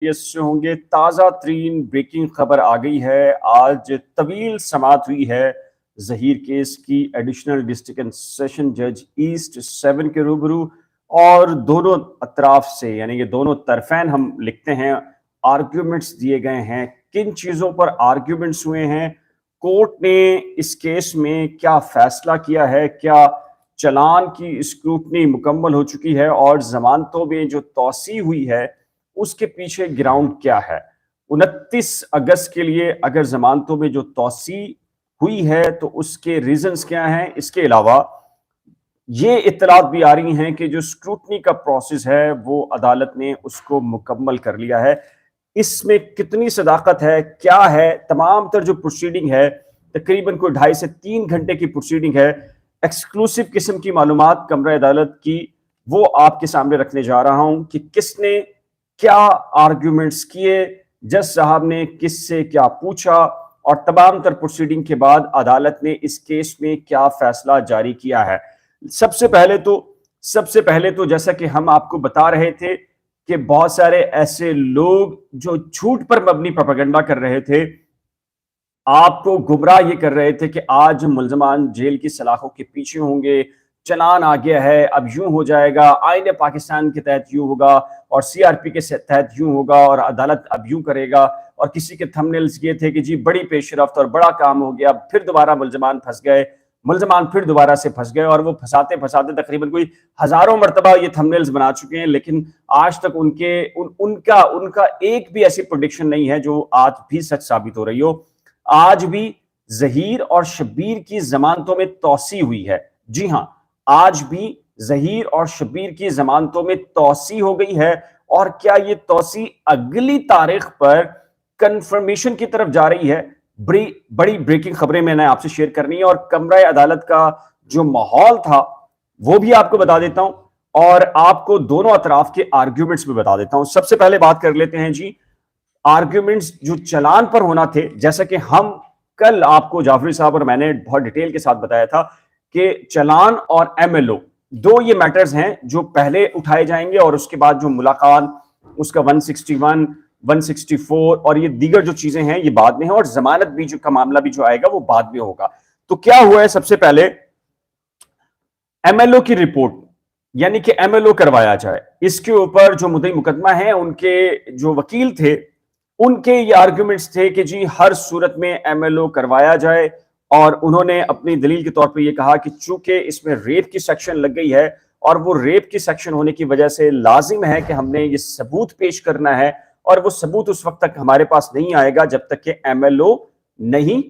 سے ہوں گے۔ تازہ ترین بریکنگ خبر آ گئی ہے۔ آج طویل سماعت ہوئی ہے ظہیر کیس کی ایڈیشنل ڈسٹرکٹ اینڈ سیشن جج ایسٹ 7 کے روبرو، اور دونوں اطراف سے یعنی یہ دونوں طرفین ہم لکھتے ہیں آرگیومنٹس دیے گئے ہیں۔ کن چیزوں پر آرگیومنٹس ہوئے ہیں، کورٹ نے اس کیس میں کیا فیصلہ کیا ہے، کیا چلان کی اسکروٹنی مکمل ہو چکی ہے، اور ضمانتوں میں جو توسیع ہوئی ہے اس کے پیچھے گراؤنڈ کیا ہے۔ 29 اگست کے لیے اگر ضمانتوں میں جو توسیع ہوئی ہے تو اس کے ریزنز کیا ہیں۔ اس کے علاوہ یہ اطلاعات بھی آ رہی ہیں کہ جو اسکروٹنی کا پروسیس ہے وہ عدالت نے اس کو مکمل کر لیا ہے۔ اس میں کتنی صداقت ہے، کیا ہے، تمام تر جو پروسیڈنگ ہے تقریباً کوئی 2.5 سے 3 گھنٹے کی پروسیڈنگ ہے، ایکسکلوسیو قسم کی معلومات کمرہ عدالت کی، وہ آپ کے سامنے رکھنے جا رہا ہوں کہ کس نے کیا آرگیومنٹس کیے، جج صاحب نے کس سے کیا پوچھا، اور تمام تر پروسیڈنگ کے بعد عدالت نے اس کیس میں کیا فیصلہ جاری کیا ہے۔ سب سے پہلے تو جیسا کہ ہم آپ کو بتا رہے تھے کہ بہت سارے ایسے لوگ جو جھوٹ پر مبنی پروپیگنڈا کر رہے تھے، آپ کو گمراہ یہ کر رہے تھے کہ آج ملزمان جیل کی سلاخوں کے پیچھے ہوں گے، چلان آ گیا ہے، اب یوں ہو جائے گا، آئین پاکستان کے تحت یوں ہوگا، اور سی آر پی کے تحت یوں ہوگا، اور عدالت اب یوں کرے گا۔ اور کسی کے تھمبنیلز یہ تھے کہ جی بڑی پیش رفت اور بڑا کام ہو گیا، پھر دوبارہ ملزمان پھر دوبارہ سے پھنس گئے، اور وہ پھنساتے تقریباً کوئی ہزاروں مرتبہ یہ تھمبنیلز بنا چکے ہیں، لیکن آج تک ان کا ایک بھی ایسی پریڈکشن نہیں ہے جو آج بھی سچ ثابت ہو رہی ہو۔ آج بھی ظہیر اور شبیر کی ضمانتوں میں توسیع ہوئی ہے۔ جی ہاں، آج بھی ظہیر اور شبیر کی ضمانتوں میں توسیع ہو گئی ہے، اور کیا یہ توسیع اگلی تاریخ پر کنفرمیشن کی طرف جا رہی ہے۔ بڑی بریکنگ خبریں میں نے آپ سے شیئر کرنی ہے، اور کمرہ عدالت کا جو ماحول تھا وہ بھی آپ کو بتا دیتا ہوں، اور آپ کو دونوں اطراف کے آرگیومنٹس بھی بتا دیتا ہوں۔ سب سے پہلے بات کر لیتے ہیں جی آرگیومنٹس جو چلان پر ہونا تھے۔ جیسا کہ ہم کل آپ کو جعفری صاحب اور میں نے بہت ڈیٹیل کے ساتھ بتایا تھا کہ چلان اور ایم ایل او دو یہ میٹرز ہیں جو پہلے اٹھائے جائیں گے، اور اس کے بعد جو ملاقات اس کا 161 164 اور یہ دیگر جو چیزیں ہیں یہ بعد میں ہیں، اور ضمانت بھی کا معاملہ بھی جو آئے گا وہ بعد میں ہوگا۔ تو کیا ہوا ہے، سب سے پہلے ایم ایل او کی رپورٹ، یعنی کہ ایم ایل او کروایا جائے۔ اس کے اوپر جو مدعی مقدمہ ہیں ان کے جو وکیل تھے ان کے یہ آرگیومنٹس تھے کہ جی ہر صورت میں ایم ایل او کروایا جائے، اور انہوں نے اپنی دلیل کے طور پہ یہ کہا کہ چونکہ اس میں ریپ کی سیکشن لگ گئی ہے، اور وہ ریپ کی سیکشن ہونے کی وجہ سے لازم ہے کہ ہم نے یہ ثبوت پیش کرنا ہے، اور وہ ثبوت اس وقت تک ہمارے پاس نہیں آئے گا جب تک کہ ایم ایل او نہیں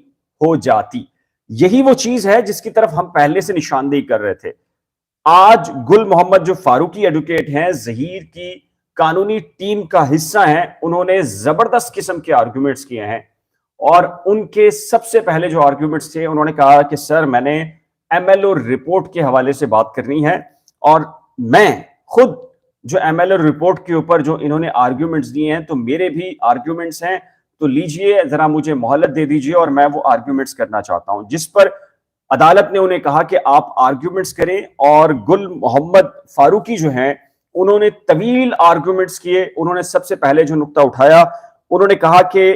ہو جاتی۔ یہی وہ چیز ہے جس کی طرف ہم پہلے سے نشاندہی کر رہے تھے۔ آج گل محمد جو فاروقی ایڈوکیٹ ہیں، ظہیر کی قانونی ٹیم کا حصہ ہیں، انہوں نے زبردست قسم کے آرگیومنٹس کیے ہیں، اور ان کے سب سے پہلے جو آرگیومنٹس تھے انہوں نے کہا کہ سر میں نے ایم ایل او رپورٹ کے حوالے سے بات کرنی ہے، اور میں خود جو ایم ایل او رپورٹ کے اوپر جو انہوں نے آرگیومنٹس دیے ہیں تو میرے بھی آرگیومنٹس ہیں، تو لیجئے ذرا مجھے مہلت دے دیجئے اور میں وہ آرگیومنٹس کرنا چاہتا ہوں۔ جس پر عدالت نے انہیں کہا کہ آپ آرگیومنٹس کریں، اور گل محمد فاروقی جو ہیں انہوں نے طویل آرگیومنٹس کیے۔ انہوں نے سب سے پہلے جو نقطہ اٹھایا، انہوں نے کہا کہ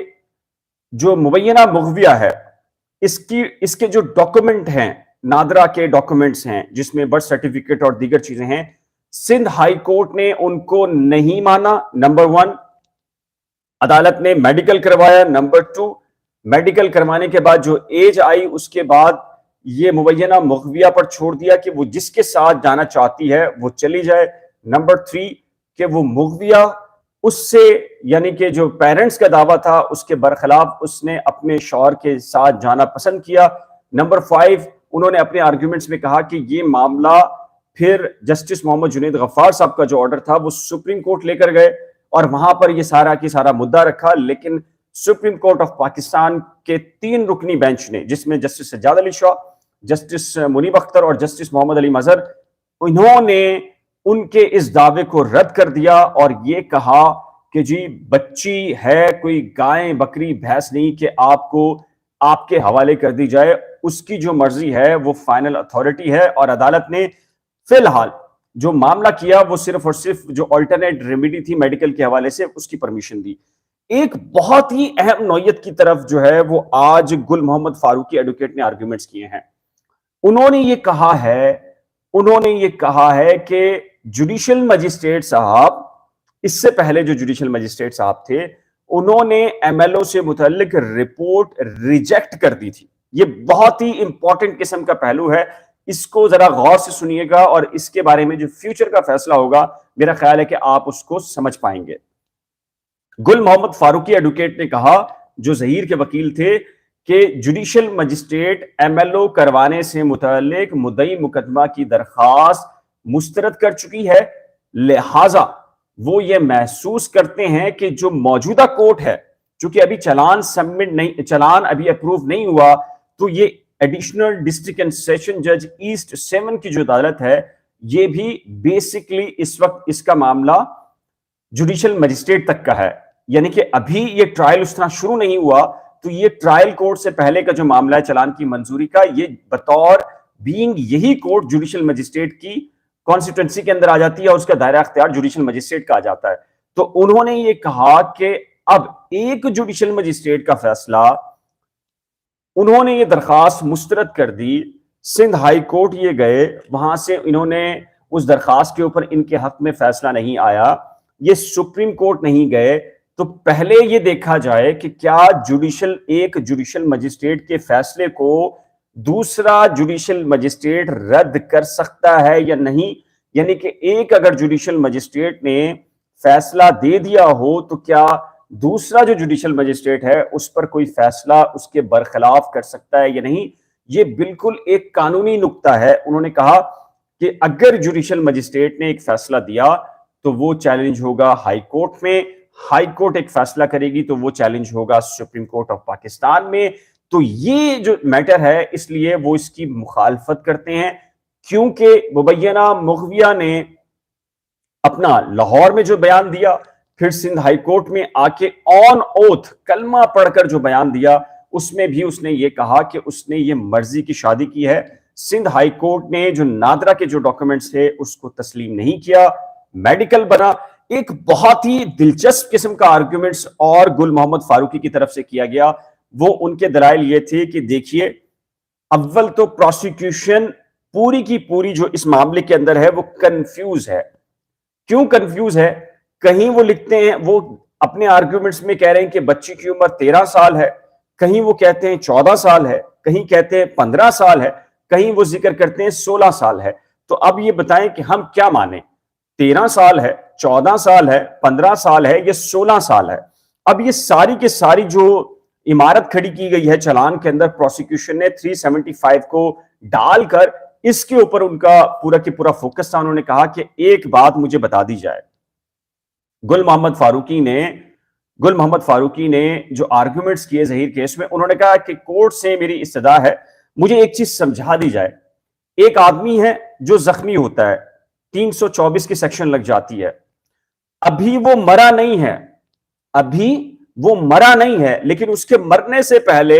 جو مبینہ مغویہ ہے اس کے جو ڈاکومنٹ ہیں، نادرا کے ڈاکومنٹس ہیں جس میں برتھ سرٹیفکیٹ اور دیگر چیزیں ہیں، سندھ ہائی کورٹ نے ان کو نہیں مانا۔ نمبر 1، عدالت نے میڈیکل کروایا۔ نمبر 2، میڈیکل کروانے کے بعد جو ایج آئی اس کے بعد یہ مبینہ مغویہ پر چھوڑ دیا کہ وہ جس کے ساتھ جانا چاہتی ہے وہ چلی جائے۔ نمبر 3 کہ وہ مغویہ اس سے یعنی کہ جو پیرنٹس کا دعویٰ تھا اس کے برخلاف اس نے اپنے شوہر کے ساتھ جانا پسند کیا۔ نمبر 5 انہوں نے اپنے آرگیومنٹس میں کہا کہ یہ معاملہ پھر جسٹس محمد جنید غفار صاحب کا جو آرڈر تھا وہ سپریم کورٹ لے کر گئے، اور وہاں پر یہ سارا کی سارا مدعا رکھا، لیکن سپریم کورٹ آف پاکستان کے 3 رکنی بینچ نے، جس میں جسٹس سجاد علی شاہ، جسٹس منیب اختر اور جسٹس محمد علی مظہر، انہوں نے ان کے اس دعوے کو رد کر دیا اور یہ کہا کہ جی بچی ہے، کوئی گائے بکری بھینس نہیں کہ آپ کو آپ کے حوالے کر دی جائے، اس کی جو مرضی ہے وہ فائنل اتھارٹی ہے۔ اور عدالت نے فی الحال جو معاملہ کیا وہ صرف اور صرف جو آلٹرنیٹ ریمیڈی تھی میڈیکل کے حوالے سے اس کی پرمیشن دی. ایک بہت ہی اہم نوعیت کی طرف جو ہے وہ آج گل محمد فاروقی ایڈوکیٹ نے آرگیومنٹس کیے ہیں. انہوں نے یہ کہا ہے کہ جوڈیشل مجسٹریٹ صاحب، اس سے پہلے جو جوڈیشل مجسٹریٹ صاحب تھے، انہوں نے ایم ایل او سے متعلق رپورٹ ریجیکٹ کر دی تھی. یہ بہت ہی امپورٹنٹ قسم کا پہلو ہے، اس کو ذرا غور سے سنیے گا اور اس کے بارے میں جو فیوچر کا فیصلہ ہوگا میرا خیال ہے کہ آپ اس کو سمجھ پائیں گے. گل محمد فاروقی ایڈوکیٹ نے کہا، جو ظہیر کے وکیل تھے، کہ judicial magistrate M L O کروانے سے متعلق مدعی مقدمہ کی درخواست مسترد کر چکی ہے، لہٰذا وہ یہ محسوس کرتے ہیں کہ جو موجودہ کورٹ ہے، چونکہ ابھی چلان ابھی اپروو نہیں ہوا، تو یہ ایڈیشنل ڈسٹرکٹ اینڈ سیشن جج ایسٹ 7 کی جو عدالت ہے، یہ بھی بیسکلی اس وقت اس کا معاملہ جوڈیشل مجسٹریٹ تک کا ہے. یعنی کہ ابھی یہ ٹرائل اس طرح شروع نہیں ہوا، تو یہ ٹرائل کورٹ سے پہلے کا جو معاملہ ہے چلان کی منظوری کا، یہ بطور بینگ یہی کورٹ جوڈیشل مجسٹریٹ کی کانسٹیٹوئنسی کے اندر آ جاتی ہے اور اس کا دائرہ اختیار جوڈیشل مجسٹریٹ کا آ جاتا ہے. تو انہوں نے یہ کہا کہ اب ایک جوڈیشل مجسٹریٹ کا فیصلہ، انہوں نے یہ درخواست مسترد کر دی، سندھ ہائی کورٹ یہ گئے، وہاں سے انہوں نے اس درخواست کے اوپر ان کے حق میں فیصلہ نہیں آیا، یہ سپریم کورٹ نہیں گئے. تو پہلے یہ دیکھا جائے کہ کیا ایک جوڈیشل مجسٹریٹ کے فیصلے کو دوسرا جوڈیشل مجسٹریٹ رد کر سکتا ہے یا نہیں. یعنی کہ ایک اگر جوڈیشل مجسٹریٹ نے فیصلہ دے دیا ہو تو کیا دوسرا جو جوڈیشل مجسٹریٹ ہے اس پر کوئی فیصلہ اس کے برخلاف کر سکتا ہے یا نہیں. یہ بالکل ایک قانونی نکتہ ہے. انہوں نے کہا کہ اگر جوڈیشل مجسٹریٹ نے ایک فیصلہ دیا تو وہ چیلنج ہوگا ہائی کورٹ میں، ہائی کورٹ ایک فیصلہ کرے گی تو وہ چیلنج ہوگا سپریم کورٹ آف پاکستان میں. تو یہ جو میٹر ہے، اس لیے وہ اس کی مخالفت کرتے ہیں، کیونکہ مبینہ مغویہ نے اپنا لاہور میں جو بیان دیا، پھر سندھ ہائی کورٹ میں آ کے آن اوتھ کلمہ پڑھ کر جو بیان دیا، اس میں بھی اس نے یہ کہا کہ اس نے یہ مرضی کی شادی کی ہے. سندھ ہائی کورٹ نے جو نادرا کے جو ڈاکومنٹس تھے اس کو تسلیم نہیں کیا، میڈیکل بنا. ایک بہت ہی دلچسپ قسم کا آرگومنٹس اور گل محمد فاروقی کی طرف سے کیا گیا. وہ ان کے دلائل یہ تھے کہ دیکھیے، اول تو پروسیکیوشن پوری کی پوری جو اس معاملے کے اندر ہے وہ کنفیوز ہے. کیوں کنفیوز ہے؟ کہیں وہ لکھتے ہیں، وہ اپنے آرگومنٹس میں کہہ رہے ہیں کہ بچی کی عمر 13 سال ہے، کہیں وہ کہتے ہیں 14 سال ہے، کہیں کہتے ہیں 15 سال ہے، کہیں وہ ذکر کرتے ہیں 16 سال ہے. تو اب یہ بتائیں کہ ہم کیا مانیں؟ 13 سال ہے، 14 سال ہے، 15 سال ہے، یہ 16 سال ہے. اب یہ ساری کے ساری جو عمارت کھڑی کی گئی ہے چلان کے اندر، پروسیکیوشن نے 375 کو ڈال کر اس کے اوپر ان کا پورا کی پورا فوکس تھا. انہوں نے کہا کہ ایک بات مجھے بتا دی جائے. گل محمد فاروقی نے جو آرگومنٹس کیے ظہیر کیس میں، انہوں نے کہا کہ کورٹ سے میری استدعا ہے، مجھے ایک چیز سمجھا دی جائے. ایک آدمی ہے جو زخمی ہوتا ہے، 324 کی سیکشن لگ جاتی ہے، ابھی وہ مرا نہیں ہے، لیکن اس کے مرنے سے پہلے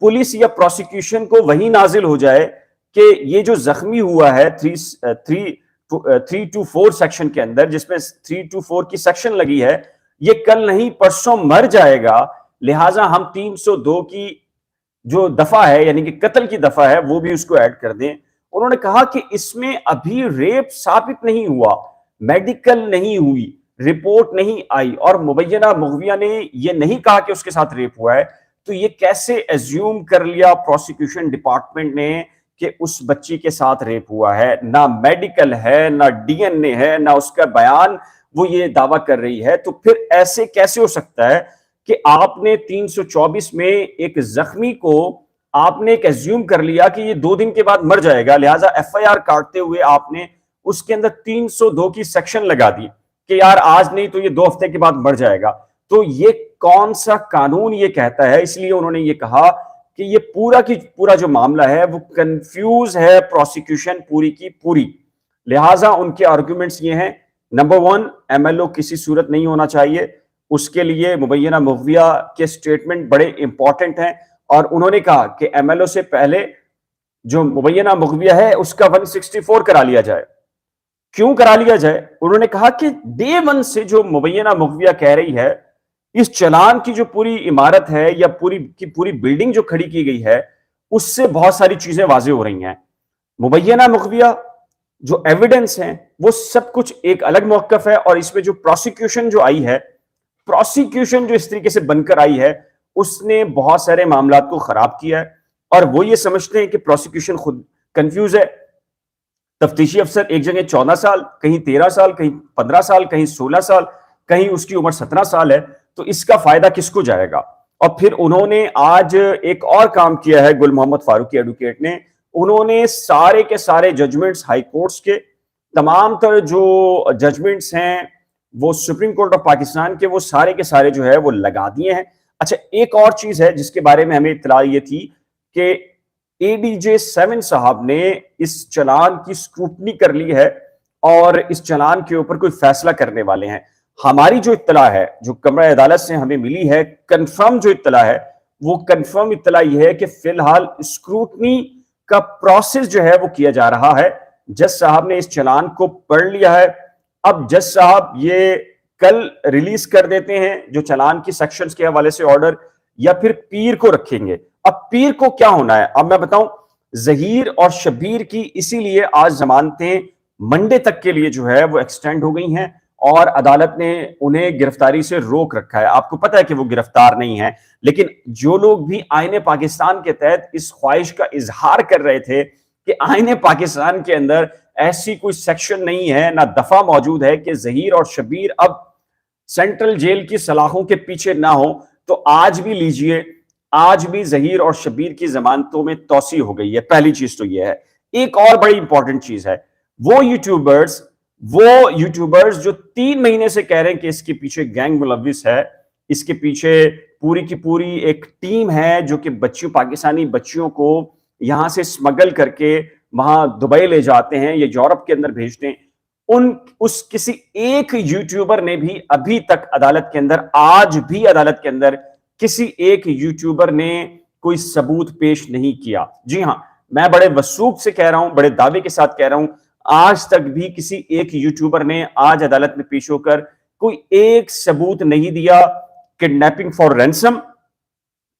پولیس یا پروسیکیوشن کو وہی نازل ہو جائے کہ یہ جو زخمی ہوا ہے 324 سیکشن کے اندر، جس میں 324 کی سیکشن لگی ہے، یہ کل نہیں پرسوں مر جائے گا، لہٰذا ہم 302 کی جو دفعہ ہے یعنی کہ قتل کی دفعہ ہے وہ بھی اس کو ایڈ کر دیں. انہوں نے کہا کہ اس میں ابھی ریپ ثابت نہیں ہوا، میڈیکل نہیں ہوئی، رپورٹ نہیں آئی، اور مبینہ مغویہ نے یہ نہیں کہا کہ اس کے ساتھ ریپ ہوا ہے. تو یہ کیسے ایزیوم کر لیا پروسیکیوشن ڈپارٹمنٹ نے کہ اس بچی کے ساتھ ریپ ہوا ہے؟ نہ میڈیکل ہے، نہ ڈی این اے ہے، نہ اس کا بیان وہ یہ دعویٰ کر رہی ہے. تو پھر ایسے کیسے ہو سکتا ہے کہ آپ نے 324 میں ایک زخمی کو آپ نے ایک ایزیوم کر لیا کہ یہ 2 دن کے بعد مر جائے گا، لہٰذا ایف آئی آر کاٹتے ہوئے آپ نے اس کے اندر 302 کی سیکشن لگا دی کہ یار آج نہیں تو یہ 2 ہفتے کے بعد مر جائے گا. تو یہ کون سا قانون یہ کہتا ہے؟ اس لیے انہوں نے یہ کہا کہ یہ پورا کی پورا جو معاملہ ہے وہ کنفیوز ہے پروسیکیوشن پوری کی پوری. لہٰذا ان کے آرگومنٹس یہ ہیں، نمبر 1، ایم ایل او کسی صورت نہیں ہونا چاہیے. اس کے لیے مبینہ مغویہ کے سٹیٹمنٹ بڑے امپورٹنٹ ہیں، اور انہوں نے کہا کہ ایم ایل او سے پہلے جو مبینہ مغویہ ہے اس کا 164 کرا لیا جائے. کیوں کرا لیا جائے؟ انہوں نے کہا کہ ڈے ون سے جو مبینہ مغویہ کہہ رہی ہے اس چلان کی جو پوری عمارت ہے یا پوری کی پوری بلڈنگ جو کھڑی کی گئی ہے اس سے بہت ساری چیزیں واضح ہو رہی ہیں. مبینہ مغویہ جو ایویڈنس ہیں وہ سب کچھ ایک الگ موقف ہے, اور اس میں جو پروسیکیوشن جو آئی ہے, پروسیکیوشن جو اس طریقے سے بن کر آئی ہے اس نے بہت سارے معاملات کو خراب کیا ہے, اور وہ یہ سمجھتے ہیں کہ پروسیکیوشن خود کنفیوز ہے. تفتیشی افسر ایک جگہ 14 سال, کہیں 13 سال, کہیں 15 سال, کہیں 16 سال, کہیں اس کی عمر 17 سال ہے, تو اس کا فائدہ کس کو جائے گا؟ اور پھر انہوں نے آج ایک اور کام کیا ہے, گل محمد فاروقی ایڈوکیٹ نے, انہوں نے سارے کے سارے ججمنٹس ہائی کورٹس کے, تمام تر جو ججمنٹس ہیں وہ سپریم کورٹ آف پاکستان کے, وہ سارے کے سارے جو ہے وہ لگا دیے ہیں. اچھا, ایک اور چیز ہے جس کے بارے میں ہمیں اطلاع یہ تھی کہ اے ڈی جے 7 صاحب نے اس چلان کی اسکروٹنی کر لی ہے اور اس چلان کے اوپر کوئی فیصلہ کرنے والے ہیں. ہماری جو اطلاع ہے, جو کمرہ عدالت سے ہمیں ملی ہے, کنفرم جو اطلاع ہے, وہ کنفرم اطلاع یہ ہے کہ فی الحال اسکروٹنی کا پروسیس جو ہے وہ کیا جا رہا ہے. جج صاحب نے اس چلان کو پڑھ لیا ہے. اب جج صاحب یہ کل ریلیز کر دیتے ہیں جو چلان کی سیکشنز کے حوالے سے آرڈر, یا پھر پیر کو رکھیں گے. اب پیر کو کیا ہونا ہے؟ اب میں بتاؤں, ظہیر اور شبیر کی اسی لیے آج ضمانتیں منڈے تک کے لیے جو ہے وہ ایکسٹینڈ ہو گئی ہیں, اور عدالت نے انہیں گرفتاری سے روک رکھا ہے. آپ کو پتہ ہے کہ وہ گرفتار نہیں ہے, لیکن جو لوگ بھی آئین پاکستان کے تحت اس خواہش کا اظہار کر رہے تھے کہ آئین پاکستان کے اندر ایسی کوئی سیکشن نہیں ہے, نہ دفعہ موجود ہے کہ ظہیر اور شبیر اب سینٹرل جیل کی سلاخوں کے پیچھے نہ ہو, تو آج بھی لیجئے, آج بھی ظہیر اور شبیر کی ضمانتوں میں توسیع ہو گئی ہے. پہلی چیز تو یہ ہے. ایک اور بڑی امپورٹنٹ چیز ہے, وہ یوٹیوبرز جو 3 مہینے سے کہہ رہے ہیں کہ اس کے پیچھے گینگ ملوث ہے, اس کے پیچھے پوری کی پوری ایک ٹیم ہے جو کہ پاکستانی بچیوں کو یہاں سے اسمگل کر کے وہاں دبئی لے جاتے ہیں یا یورپ کے اندر بھیجتے ہیں, اس کسی ایک یوٹیوبر نے بھی ابھی تک عدالت کے اندر, آج بھی عدالت کے اندر کسی ایک یوٹیوبر نے کوئی ثبوت پیش نہیں کیا. جی ہاں, میں بڑے وثوق سے کہہ رہا ہوں, بڑے دعوے کے ساتھ کہہ رہا ہوں, آج تک بھی کسی ایک یوٹیوبر نے آج عدالت میں پیش ہو کر کوئی ایک ثبوت نہیں دیا. کڈنیپنگ فار رینسم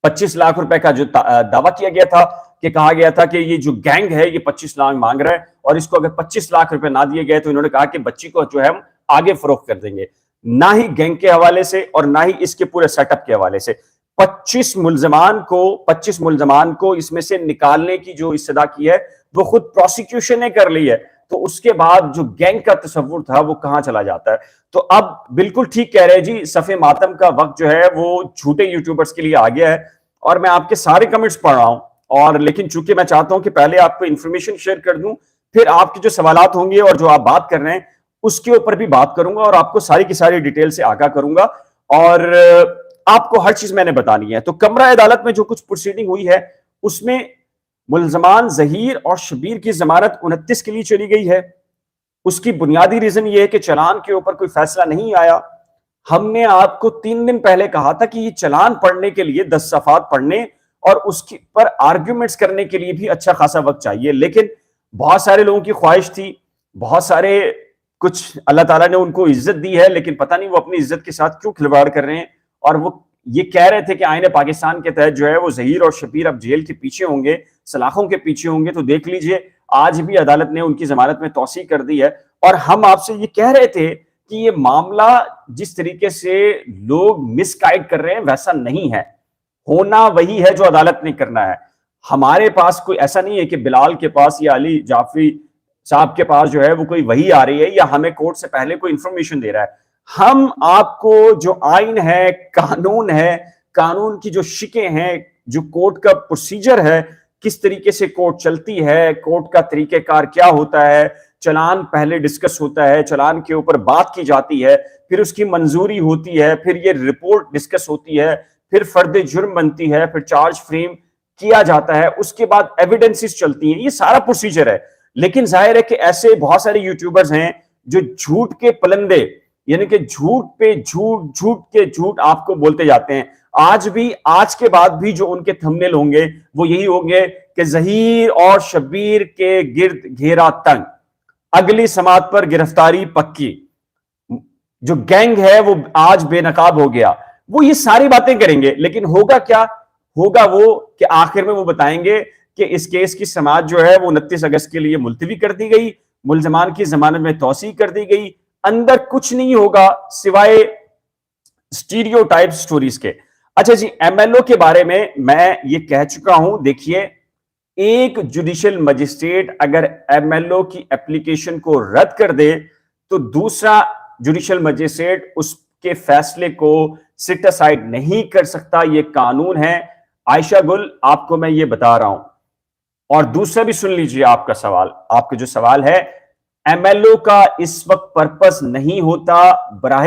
25 لاکھ روپے کا جو دعویٰ کیا گیا تھا, کہ کہا گیا تھا کہ یہ جو گینگ ہے یہ 25 لاکھ مانگ رہا ہے, اور اس کو اگر 25 لاکھ روپے نہ دیے گئے تو انہوں نے کہا کہ بچی کو جو ہے ہم آگے فروخت کر دیں گے. نہ ہی گینگ کے حوالے سے اور نہ ہی اس کے پورے سیٹ اپ کے حوالے سے 25 ملزمان کو اس میں سے نکالنے کی جو استدعا کی ہے وہ خود پروسیکیوشن نے کر لی ہے. تو اس کے بعد جو گینگ کا تصور تھا وہ کہاں چلا جاتا ہے؟ تو اب بالکل ٹھیک کہہ رہے جی, صف ماتم کا وقت جو ہے وہ جھوٹے یوٹیوبرز کے لیے آ گیا ہے, اور میں آپ کے سارے کمنٹس پڑھ رہا ہوں, اور لیکن چونکہ میں چاہتا ہوں کہ پہلے آپ کو انفارمیشن شیئر کر دوں, پھر آپ کے جو سوالات ہوں گے اور جو آپ بات کر رہے ہیں اس کے اوپر بھی بات کروں گا, اور آپ کو ساری کی ساری ڈیٹیل سے آگاہ کروں گا, اور آپ کو ہر چیز میں نے بتانی ہے. تو کمرہ عدالت میں جو کچھ پروسیڈنگ ہوئی ہے اس میں ملزمان ظہیر اور شبیر کی ضمانت 29 کے لیے چلی گئی ہے. اس کی بنیادی ریزن یہ ہے کہ چلان کے اوپر کوئی فیصلہ نہیں آیا. ہم نے آپ کو 3 دن پہلے کہا تھا کہ یہ چلان پڑھنے کے لیے 10 صفحات پڑھنے اور اس پر آرگیومنٹس کرنے کے لیے بھی اچھا خاصا وقت چاہیے, لیکن بہت سارے لوگوں کی خواہش تھی, بہت سارے, کچھ اللہ تعالیٰ نے ان کو عزت دی ہے لیکن پتہ نہیں وہ اپنی عزت کے ساتھ کیوں کھلواڑ کر رہے ہیں, اور وہ یہ کہہ رہے تھے کہ آئین پاکستان کے تحت جو ہے وہ ظہیر اور شبیر اب جیل کے پیچھے ہوں گے, سلاخوں کے پیچھے ہوں گے. تو دیکھ لیجئے آج بھی عدالت نے ان کی ضمانت میں توسیع کر دی ہے, اور ہم آپ سے یہ کہہ رہے تھے کہ یہ معاملہ جس طریقے سے لوگ مس گائیڈ کر رہے ہیں ویسا نہیں ہے, ہونا وہی ہے جو عدالت نے کرنا ہے. ہمارے پاس کوئی ایسا نہیں ہے کہ بلال کے پاس یا علی جعفری صاحب کے پاس جو ہے وہ کوئی وحی آ رہی ہے یا ہمیں کورٹ سے پہلے کوئی انفارمیشن دے رہا ہے. ہم آپ کو جو آئین ہے, قانون ہے, قانون کی جو شکیں ہیں, جو کورٹ کا پروسیجر ہے, کس طریقے سے کورٹ چلتی ہے, کورٹ کا طریقہ کار کیا ہوتا ہے, چلان پہلے ڈسکس ہوتا ہے, چلان کے اوپر بات کی جاتی ہے, پھر اس کی منظوری ہوتی ہے, پھر یہ رپورٹ ڈسکس ہوتی ہے, پھر فرد جرم بنتی ہے, پھر چارج فریم کیا جاتا ہے, اس کے بعد ایویڈنسز چلتی ہیں, یہ سارا پروسیجر ہے. لیکن ظاہر ہے کہ ایسے بہت سارے یوٹیوبرز ہیں جو جھوٹ کے پلندے, یعنی کہ جھوٹ پہ جھوٹ, جھوٹ کے جھوٹ آپ کو بولتے جاتے ہیں. آج بھی, آج کے بعد بھی جو ان کے تھمبنیل ہوں گے وہ یہی ہوں گے کہ ظہیر اور شبیر کے گرد گھیرا تنگ. اگلی سماعت پر گرفتاری پکی، جو گینگ ہے وہ آج بے نقاب ہو گیا. وہ یہ ساری باتیں کریں گے، لیکن ہوگا کیا؟ ہوگا وہ کہ آخر میں وہ بتائیں گے کہ اس کیس کی سماعت جو ہے وہ 29 اگست کے لیے ملتوی کر دی گئی، ملزمان کی ضمانت میں توسیع کر دی گئی. اندر کچھ نہیں ہوگا سوائے اسٹیریو ٹائپ سٹوریز کے. اچھا جی، ایم ایل او کے بارے میں یہ کہہ چکا ہوں. دیکھیے، ایک جوڈیشل مجسٹریٹ اگر ایم ایل او کی اپلیکیشن کو رد کر دے تو دوسرا جوڈیشل مجسٹریٹ اس کے فیصلے کو سٹ اسائڈ نہیں کر سکتا. یہ قانون ہے. عائشہ گل، آپ کو میں یہ بتا رہا ہوں. اور دوسرا بھی سن لیجئے آپ کا سوال. آپ کا جو سوال ہے، ایم ایل او کا اس وقت پرپس نہیں ہوتا. براہ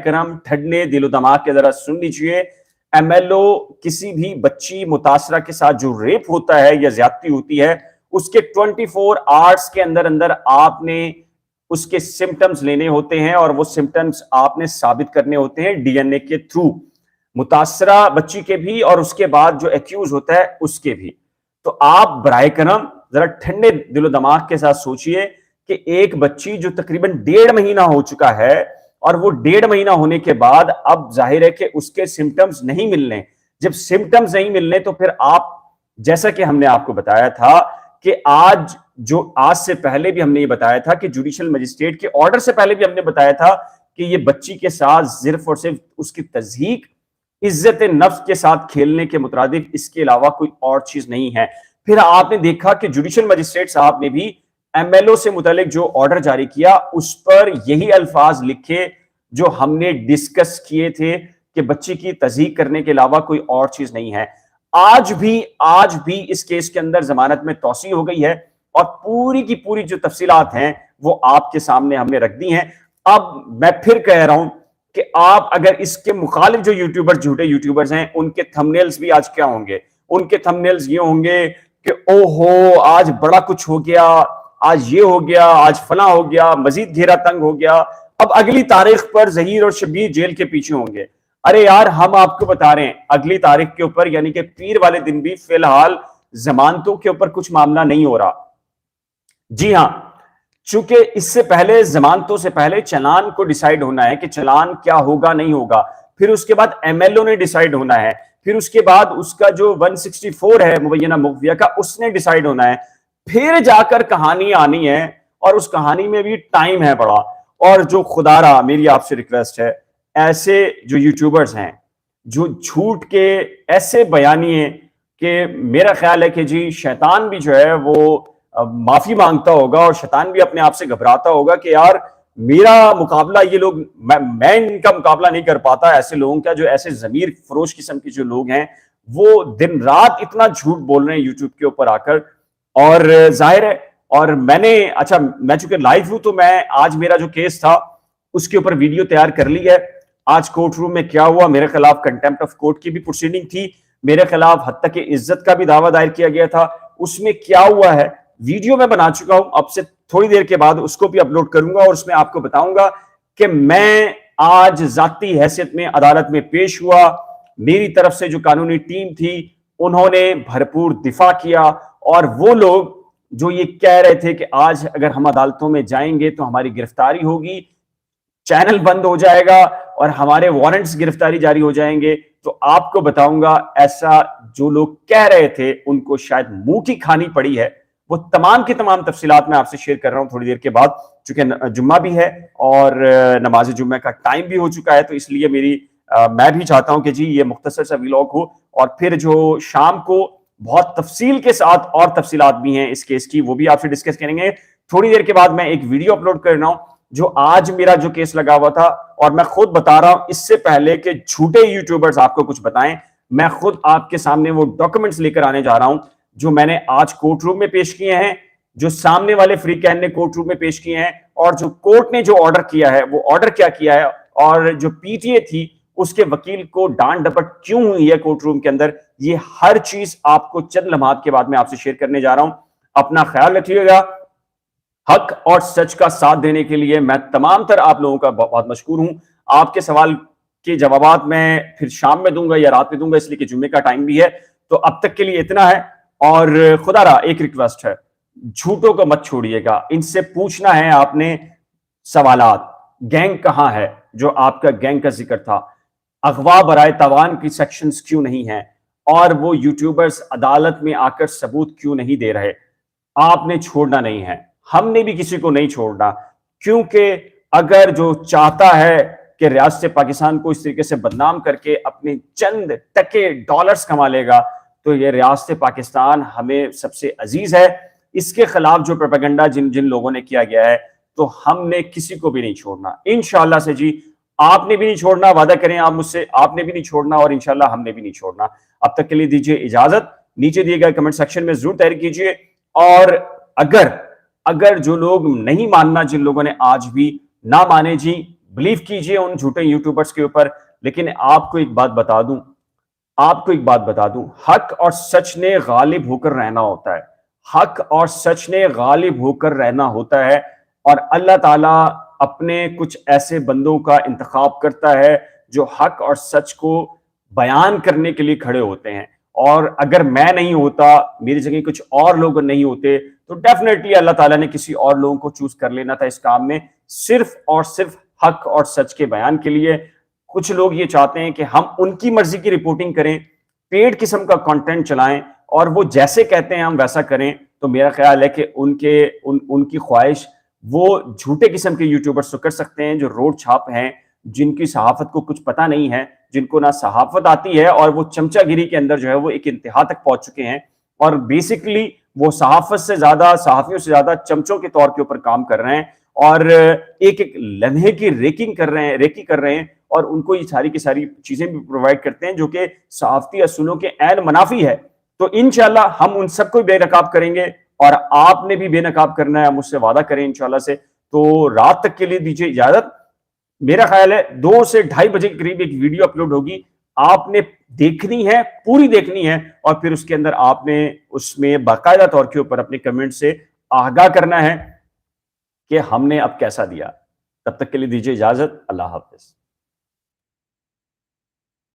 کرم ٹھنڈے دل و دماغ کے ذرا سن لیجئے. ایم ایل او کسی بھی بچی متاثرہ کے ساتھ جو ریپ ہوتا ہے یا زیادتی ہوتی ہے، اس کے 24 آورز کے اندر آپ نے اس کے سمپٹمز لینے ہوتے ہیں، اور وہ سمپٹمز آپ نے ثابت کرنے ہوتے ہیں ڈی این اے کے تھرو، متاثرہ بچی کے بھی اور اس کے بعد جو ایکیوز ہوتا ہے اس کے بھی. تو آپ براہ کرم ذرا ٹھنڈے دل و دماغ کے ساتھ سوچئے کہ ایک بچی جو تقریباً 1.5 مہینہ ہو چکا ہے، اور وہ 1.5 مہینہ ہونے کے بعد اب ظاہر ہے کہ اس کے سمپٹمز نہیں ملنے. جب سمپٹمز نہیں ملنے تو پھر آپ، جیسا کہ ہم نے آپ کو بتایا تھا کہ آج سے پہلے بھی ہم نے یہ بتایا تھا کہ جوڈیشل مجسٹریٹ کے آرڈر سے پہلے بھی ہم نے بتایا تھا کہ یہ بچی کے ساتھ صرف اور صرف اس کی تضحیک، عزت نفس کے ساتھ کھیلنے کے مترادف اس کے علاوہ کوئی اور چیز نہیں ہے. پھر آپ نے دیکھا کہ جوڈیشل مجسٹریٹ صاحب نے بھی ایم ایل او سے متعلق جو آرڈر جاری کیا اس پر یہی الفاظ لکھے جو ہم نے ڈسکس کیے تھے کہ بچی کی تضحیک کرنے کے علاوہ کوئی اور چیز نہیں ہے. آج بھی اس کیس کے اندر ضمانت میں توسیع ہو گئی ہے، اور پوری کی پوری جو تفصیلات ہیں وہ آپ کے سامنے ہم نے رکھ دی ہیں. اب میں پھر کہہ رہا ہوں کہ آپ اگر اس کے مخالف جو یوٹیوبر، جھوٹے یوٹیوبرز ہیں، ان کے تھمبنیلز بھی آج کیا ہوں گے؟ ان کے تھمبنیلز یہ ہوں گے کہ او ہو آج بڑا کچھ ہو گیا، آج یہ ہو گیا، آج فلاں ہو گیا، مزید گھیرا تنگ ہو گیا. اب اگلی تاریخ پر ظہیر اور شبیر جیل کے پیچھے ہوں گے. ارے یار، ہم آپ کو بتا رہے ہیں اگلی تاریخ کے اوپر، یعنی کہ پیر والے دن بھی فی الحال ضمانتوں کے اوپر کچھ معاملہ نہیں ہو رہا. جی ہاں، چونکہ اس سے پہلے، ضمانتوں سے پہلے چلان کو ڈیسائیڈ ہونا ہے کہ چلان کیا ہوگا نہیں ہوگا. پھر اس کے بعد ایم ایل او نے ڈیسائیڈ ہونا ہے. پھر اس کے بعد اس کا جو 164 ہے مبینہ مخفیہ کا، اس نے ڈیسائیڈ ہونا ہے. پھر جا کر کہانی آنی ہے، اور اس کہانی میں بھی ٹائم ہے بڑا. اور جو خدا را میری آپ سے ریکویسٹ ہے، ایسے جو یوٹیوبرز ہیں جو جھوٹ کے ایسے بیانیے کہ میرا خیال ہے کہ جی شیطان بھی جو ہے وہ معافی مانگتا ہوگا، اور شیطان بھی اپنے آپ سے گھبراتا ہوگا کہ یار میرا مقابلہ یہ لوگ، میں ان کا مقابلہ نہیں کر پاتا ایسے لوگوں کا، جو ایسے ضمیر فروش قسم کے جو لوگ ہیں وہ دن رات اتنا جھوٹ بول رہے ہیں یوٹیوب کے اوپر آ کر. اور ظاہر ہے، اور میں چونکہ لائیو ہوں تو میں آج میرا جو کیس تھا اس کے اوپر ویڈیو تیار کر لی ہے. آج کورٹ روم میں کیا ہوا، میرے خلاف کنٹیمپٹ آف کورٹ کی بھی پروسیڈنگ تھی، میرے خلاف حتی کہ عزت کا بھی دعویٰ دائر کیا گیا تھا. اس میں کیا ہوا ہے ویڈیو میں بنا چکا ہوں، اب سے تھوڑی دیر کے بعد اس کو بھی اپلوڈ کروں گا، اور اس میں آپ کو بتاؤں گا کہ میں آج ذاتی حیثیت میں عدالت میں پیش ہوا. میری طرف سے جو قانونی ٹیم تھی انہوں نے بھرپور دفاع کیا، اور وہ لوگ جو یہ کہہ رہے تھے کہ آج اگر ہم عدالتوں میں جائیں گے تو ہماری گرفتاری ہوگی، چینل بند ہو جائے گا اور ہمارے وارنٹس گرفتاری جاری ہو جائیں گے، تو آپ کو بتاؤں گا ایسا جو لوگ کہہ رہے تھے ان کو شاید منہ کی کھانی پڑی ہے. وہ تمام کی تمام تفصیلات میں آپ سے شیئر کر رہا ہوں تھوڑی دیر کے بعد، چونکہ جمعہ بھی ہے اور نماز جمعہ کا ٹائم بھی ہو چکا ہے، تو اس لیے میں بھی چاہتا ہوں کہ جی یہ مختصر سا ویلاگ ہو، اور پھر جو شام کو بہت تفصیل کے ساتھ اور تفصیلات بھی ہیں اس کیس کی، وہ بھی آپ سے ڈسکس کریں گے. تھوڑی دیر کے بعد میں ایک ویڈیو اپلوڈ کر رہا ہوں جو آج میرا جو کیس لگا ہوا تھا، اور میں خود بتا رہا ہوں اس سے پہلے کہ جھوٹے یوٹیوبرز آپ کو کچھ بتائیں، میں خود آپ کے سامنے وہ ڈاکومنٹس لے کر آنے جا رہا ہوں جو میں نے آج کورٹ روم میں پیش کیے ہیں، جو سامنے والے فری کین نے کورٹ روم میں پیش کیے ہیں، اور جو کورٹ نے جو آرڈر کیا ہے وہ آرڈر کیا کیا ہے، اور جو پی ٹی اے تھی اس کے وکیل کو ڈانٹ ڈپٹ کیوں ہوئی ہے کورٹ روم کے اندر، یہ ہر چیز آپ کو چند لمحات کے بعد میں آپ سے شیئر کرنے جا رہا ہوں. اپنا خیال رکھیے گا. حق اور سچ کا ساتھ دینے کے لیے میں تمام تر آپ لوگوں کا بہت مشکور ہوں. آپ کے سوال کے جوابات میں پھر شام میں دوں گا یا رات میں دوں گا، اس لیے کہ جمعے کا ٹائم بھی ہے. تو اب تک کے لیے اتنا ہے، اور خدا را ایک ریکویسٹ ہے، جھوٹوں کو مت چھوڑیے گا, ان سے پوچھنا ہے آپ نے سوالات. گینگ کہاں ہے جو آپ کا گینگ کا ذکر تھا, اغوا برائے تاوان کی سیکشنز کیوں نہیں ہیں, اور وہ یوٹیوبرز عدالت میں آ کر ثبوت کیوں نہیں دے رہے. آپ نے چھوڑنا نہیں ہے, ہم نے بھی کسی کو نہیں چھوڑنا, کیونکہ اگر جو چاہتا ہے کہ ریاست پاکستان کو اس طریقے سے بدنام کر کے اپنے چند ٹکے ڈالرز کما لے گا, تو یہ ریاست پاکستان ہمیں سب سے عزیز ہے. اس کے خلاف جو پروپیگنڈا جن لوگوں نے کیا گیا ہے, تو ہم نے کسی کو بھی نہیں چھوڑنا انشاءاللہ سے. جی آپ نے بھی نہیں چھوڑنا, وعدہ کریں آپ مجھ سے, آپ نے بھی نہیں چھوڑنا, اور انشاءاللہ ہم نے بھی نہیں چھوڑنا. اب تک کے لیے دیجیے اجازت, نیچے دیے گئے کمنٹ سیکشن میں ضرور تحریر کیجیے. اور اگر جو لوگ نہیں ماننا, جن لوگوں نے آج بھی نہ مانے, جی بلیو کیجیے ان جھوٹے یوٹیوبرز کے اوپر. لیکن آپ کو ایک بات بتا دوں, حق اور سچ نے غالب ہو کر رہنا ہوتا ہے, حق اور سچ نے غالب ہو کر رہنا ہوتا ہے. اور اللہ تعالیٰ اپنے کچھ ایسے بندوں کا انتخاب کرتا ہے جو حق اور سچ کو بیان کرنے کے لیے کھڑے ہوتے ہیں. اور اگر میں نہیں ہوتا, میری جگہ کچھ اور لوگ نہیں ہوتے, تو ڈیفینیٹلی اللہ تعالیٰ نے کسی اور لوگوں کو چوز کر لینا تھا اس کام میں, صرف اور صرف حق اور سچ کے بیان کے لیے. کچھ لوگ یہ چاہتے ہیں کہ ہم ان کی مرضی کی رپورٹنگ کریں, پیڈ قسم کا کنٹینٹ چلائیں, اور وہ جیسے کہتے ہیں ہم ویسا کریں. تو میرا خیال ہے کہ ان کی خواہش وہ جھوٹے قسم کے یوٹیوبرز تو کر سکتے ہیں جو روڈ چھاپ ہیں, جن کی صحافت کو کچھ پتہ نہیں ہے, جن کو نہ صحافت آتی ہے, اور وہ چمچہ گیری کے اندر جو ہے وہ ایک انتہا تک پہنچ چکے ہیں. اور بیسیکلی وہ صحافت سے زیادہ, صحافیوں سے زیادہ چمچوں کے طور کے اوپر کام کر رہے ہیں, اور ایک لمحے کی ریکی کر رہے ہیں, اور ان کو یہ ساری کی ساری چیزیں بھی پرووائڈ کرتے ہیں جو کہ صحافتی اصولوں کے عین منافی ہے. تو انشاءاللہ ہم ان سب کو بے نقاب کریں گے, اور آپ نے بھی بے نقاب کرنا ہے, مجھ سے وعدہ کریں انشاءاللہ سے. تو رات تک کے لیے دیجیے اجازت. میرا خیال ہے 2 سے 2:30 بجے کے قریب ایک ویڈیو اپلوڈ ہوگی, آپ نے دیکھنی ہے, پوری دیکھنی ہے, اور پھر اس کے اندر آپ نے اس میں باقاعدہ طور کے اوپر اپنے کمنٹ سے آگاہ کرنا ہے کہ ہم نے اب کیسا دیا. تب تک کے لیے دیجیے اجازت. اللہ حافظ.